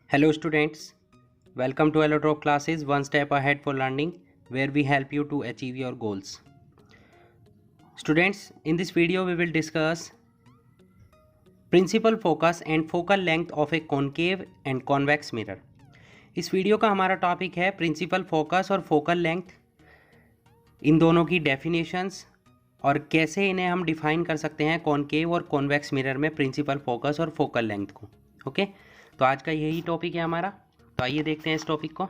Hello students, welcome to Allotrope classes one step ahead for learning where we help you to achieve your goals. Students, in this video we will discuss principal focus and focal length of a concave and convex mirror. इस video का हमारा topic है principal focus और focal length, इन दोनों की definitions और कैसे इन्हें हम डिफाइन कर सकते हैं कॉनकेव और कॉन्वेक्स मिरर में प्रिंसिपल फोकस और फोकल लेंथ को। ओके, तो आज का यही टॉपिक है हमारा। तो आइए देखते हैं इस टॉपिक को।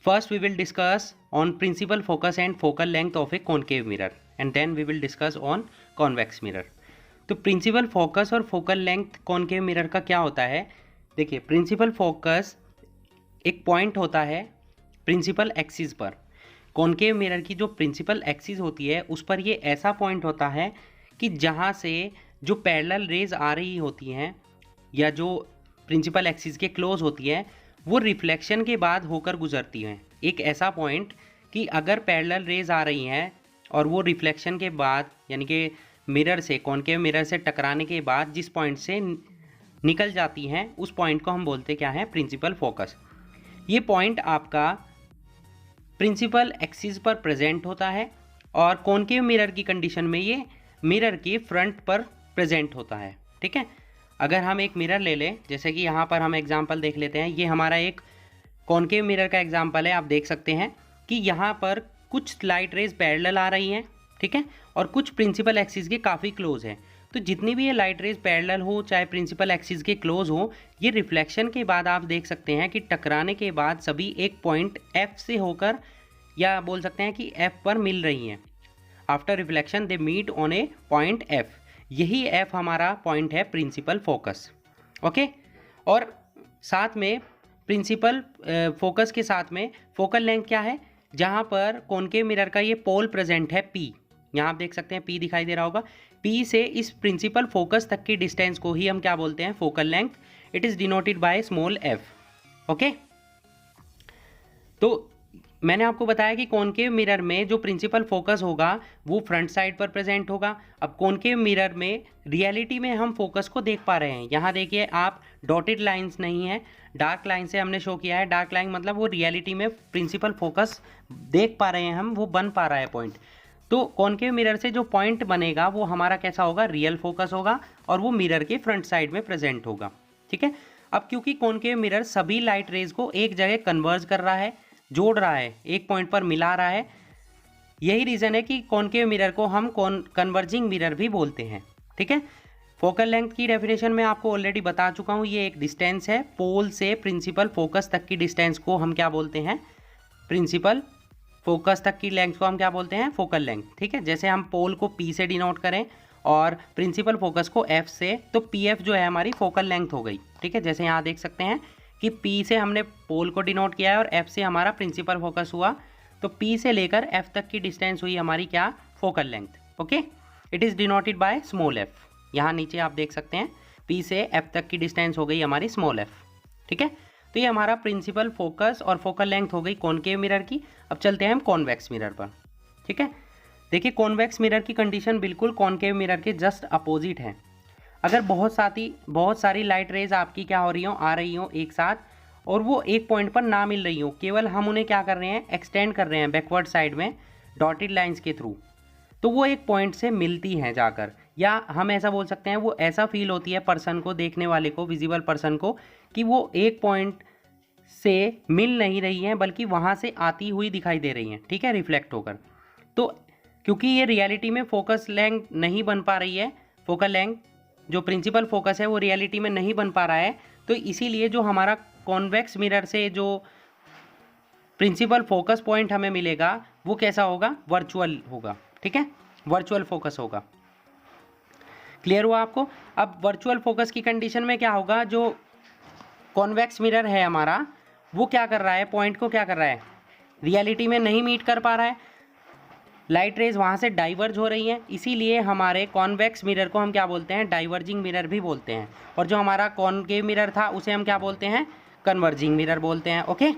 First we will discuss on principal focus and focal length of a concave mirror and then we will discuss on convex mirror. तो प्रिंसिपल फोकस और फोकल लेंथ कॉनकेव मिरर का क्या होता है? देखिए, प्रिंसिपल फोकस एक point होता है प्रिंसिपल एक्सिस पर। कॉनकेव मिरर की जो प्रिंसिपल एक्सिस होती है उस पर ये ऐसा पॉइंट होता है कि जहाँ से जो पैरेलल रेज आ रही होती हैं या जो प्रिंसिपल एक्सिस के क्लोज होती है वो रिफ्लेक्शन के बाद होकर गुजरती हैं। एक ऐसा पॉइंट कि अगर पैरेलल रेज आ रही हैं और वो रिफ्लेक्शन के बाद यानी कि मिरर से कॉनकेव मिरर से टकराने के बाद जिस पॉइंट से निकल जाती हैं उस पॉइंट को हम बोलते क्या है? Principal focus. ये पॉइंट आपका प्रिंसिपल एक्सिस पर प्रेजेंट होता है और कॉनकेव मिरर की कंडीशन में ये मिरर के फ्रंट पर प्रेजेंट होता है। ठीक है, अगर हम एक मिरर ले लें, जैसे कि यहाँ पर हम एग्जांपल देख लेते हैं, ये हमारा एक कॉनकेव मिरर का एग्जांपल है। आप देख सकते हैं कि यहाँ पर कुछ लाइट रेज पैरेलल आ रही हैं, ठीक है, और कुछ प्रिंसिपल एक्सिस के काफ़ी क्लोज हैं। तो जितनी भी ये लाइट रेज पैरेलल हो चाहे प्रिंसिपल एक्सिस के क्लोज हो, ये रिफ्लेक्शन के बाद आप देख सकते हैं कि टकराने के बाद सभी एक पॉइंट F से होकर या बोल सकते हैं कि F पर मिल रही हैं। After reflection they meet on a point F। यही F हमारा पॉइंट है प्रिंसिपल फोकस। ओके, और साथ में प्रिंसिपल फोकस के साथ में फोकल लेंथ क्या है? जहाँ पर कॉनकेव मिरर का ये पोल प्रेजेंट है P, यहाँ आप देख सकते हैं P दिखाई दे रहा होगा। P से इस प्रिंसिपल फोकस तक की डिस्टेंस को ही हम क्या बोलते हैं? Focal length. It is denoted by small f। Okay, तो मैंने आपको बताया कि कॉनकेव मिरर में जो प्रिंसिपल फोकस होगा वो फ्रंट साइड पर प्रेजेंट होगा। अब कॉनकेव मिरर में रियलिटी में हम फोकस को देख पा रहे हैं। यहाँ देखिए आप, डॉटेड लाइंस नहीं है, डार्क लाइन से हमने शो किया है। डार्क लाइन मतलब वो रियलिटी में प्रिंसिपल फोकस देख पा रहे हैं हम, वो बन पा रहा है पॉइंट। तो कॉनकेव मिरर से जो पॉइंट बनेगा वो हमारा कैसा होगा? रियल फोकस होगा और वो मिरर के फ्रंट साइड में प्रेजेंट होगा। ठीक है, अब क्योंकि कॉनकेव मिरर सभी लाइट रेज को एक जगह कन्वर्ज कर रहा है, जोड़ रहा है, एक पॉइंट पर मिला रहा है, यही रीज़न है कि कॉनकेव मिरर को हम कन्वर्जिंग मिरर भी बोलते हैं। ठीक है, फोकल लेंथ की डेफिनेशन में आपको ऑलरेडी बता चुका हूँ। ये एक डिस्टेंस है, पोल से प्रिंसिपल फोकस तक की डिस्टेंस को हम क्या बोलते हैं? प्रिंसिपल फोकस तक की लेंथ को हम क्या बोलते हैं? Focal length. ठीक है, जैसे हम पोल को P से डिनोट करें और प्रिंसिपल फोकस को F से, तो PF जो है हमारी फोकल लेंथ हो गई। ठीक है, जैसे यहाँ देख सकते हैं कि P से हमने पोल को डिनोट किया है और F से हमारा प्रिंसिपल फोकस हुआ, तो P से लेकर F तक की डिस्टेंस हुई हमारी क्या? Focal length. Okay, it is denoted by small f। यहाँ नीचे आप देख सकते हैं P से F तक की डिस्टेंस हो गई हमारी स्मॉल f। ठीक है, तो ये हमारा प्रिंसिपल फोकस और फोकल लेंथ हो गई कॉनकेव मिरर की। अब चलते हैं हम कॉन्वेक्स मिरर पर। ठीक है, देखिए कॉन्वेक्स मिरर की कंडीशन बिल्कुल कॉनकेव मिरर के जस्ट अपोजिट है। अगर बहुत सारी लाइट रेज आपकी क्या हो रही हो? आ रही हो एक साथ, और वो एक पॉइंट पर ना मिल रही हो, केवल हम उन्हें क्या कर रहे हैं? एक्सटेंड कर रहे हैं बैकवर्ड साइड में डॉटेड लाइंस के थ्रू, तो वो एक पॉइंट से मिलती हैं जाकर, या हम ऐसा बोल सकते हैं वो ऐसा फील होती है पर्सन को, देखने वाले को, विजिबल पर्सन को, कि वो एक पॉइंट से मिल नहीं रही हैं बल्कि वहाँ से आती हुई दिखाई दे रही हैं। ठीक है, रिफ्लेक्ट होकर। तो क्योंकि ये रियलिटी में फोकस लेंथ नहीं बन पा रही है, फोकल लेंथ जो प्रिंसिपल फोकस है वो रियलिटी में नहीं बन पा रहा है, तो इसीलिए जो हमारा कॉन्वेक्स मिरर से जो प्रिंसिपल फोकस पॉइंट हमें मिलेगा वो कैसा होगा? वर्चुअल होगा। ठीक है, वर्चुअल फोकस होगा। क्लियर हुआ आपको? अब वर्चुअल फोकस की कंडीशन में क्या होगा? जो कॉन्वेक्स मिरर है हमारा वो क्या कर रहा है? पॉइंट को क्या कर रहा है? रियलिटी में नहीं मीट कर पा रहा है, लाइट रेज वहाँ से डाइवर्ज हो रही हैं, इसीलिए हमारे कॉन्वेक्स मिरर को हम क्या बोलते हैं? डाइवर्जिंग मिरर भी बोलते हैं। और जो हमारा कॉनकेव मिरर था उसे हम क्या बोलते हैं? कन्वर्जिंग मिरर बोलते हैं। ओके,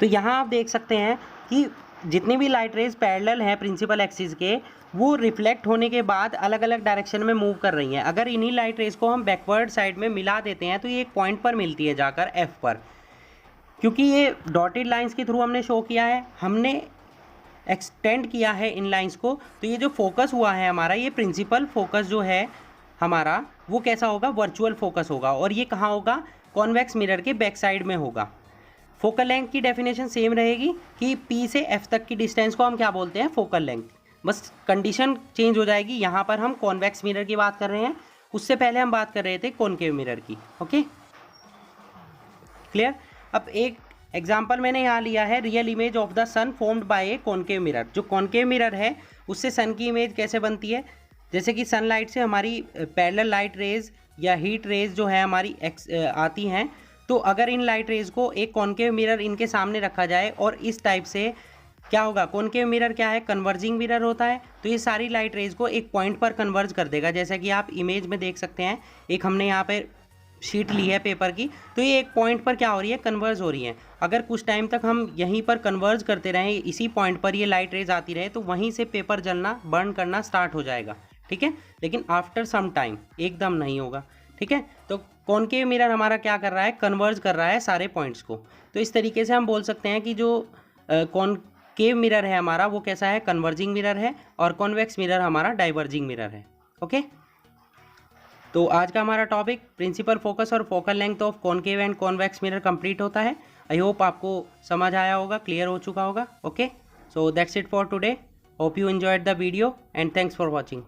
तो यहाँ आप देख सकते हैं कि जितनी भी लाइट रेज पैरेलल हैं प्रिंसिपल एक्सिस के, वो रिफ्लेक्ट होने के बाद अलग अलग डायरेक्शन में मूव कर रही हैं। अगर इन्हीं लाइट रेज को हम बैकवर्ड साइड में मिला देते हैं तो ये एक पॉइंट पर मिलती है जाकर एफ पर। क्योंकि ये डॉटेड लाइंस के थ्रू हमने शो किया है, हमने एक्सटेंड किया है इन लाइंस को, तो ये जो फोकस हुआ है हमारा, ये प्रिंसिपल फोकस जो है हमारा वो कैसा होगा, वर्चुअल फोकस होगा। और ये कहाँ होगा, कॉन्वेक्स मिरर के बैक साइड में होगा। फोकल लेंथ की डेफिनेशन सेम रहेगी कि P से F तक की डिस्टेंस को हम क्या बोलते हैं, फोकल लेंथ। बस कंडीशन चेंज हो जाएगी, यहाँ पर हम कॉन्वेक्स मिरर की बात कर रहे हैं, उससे पहले हम बात कर रहे थे कॉनकेव मिरर की। Okay clear. अब एक एग्जाम्पल मैंने यहाँ लिया है, real image of the sun formed by a concave mirror. जो कॉनकेव मिरर है उससे सन की इमेज कैसे बनती है, जैसे कि सनलाइट से हमारी पैरेलल लाइट रेज या हीट रेज जो है हमारी आती हैं, तो अगर इन लाइट रेज को एक कॉनकेव मिरर इनके सामने रखा जाए और इस टाइप से क्या होगा, कॉनकेव मिरर क्या है, कन्वर्जिंग मिरर होता है, तो ये सारी लाइट रेज को एक पॉइंट पर कन्वर्ज कर देगा। जैसा कि आप इमेज में देख सकते हैं, एक हमने यहाँ पे शीट ली है पेपर की, तो ये एक पॉइंट पर क्या हो रही है, कन्वर्ज हो रही है। अगर कुछ टाइम तक हम यहीं पर कन्वर्ज करते रहें, इसी पॉइंट पर ये लाइट रेज आती रहे, तो वहीं से पेपर जलना, बर्न करना स्टार्ट हो जाएगा। ठीक है, लेकिन आफ्टर सम टाइम, एकदम नहीं होगा। ठीक है, तो कॉनकेव मिरर हमारा क्या कर रहा है, कन्वर्ज कर रहा है सारे पॉइंट्स को। तो इस तरीके से हम बोल सकते हैं कि जो कॉनकेव मिरर है हमारा वो कैसा है, कन्वर्जिंग मिरर है, और कॉन्वेक्स मिरर हमारा डाइवर्जिंग मिरर है। ओके, तो आज का हमारा टॉपिक प्रिंसिपल फोकस और focal length of concave and convex mirror complete होता है। आई होप आपको समझ आया होगा, क्लियर हो चुका होगा। Okay, so that's it for today. Hope you enjoyed the video and thanks for watching.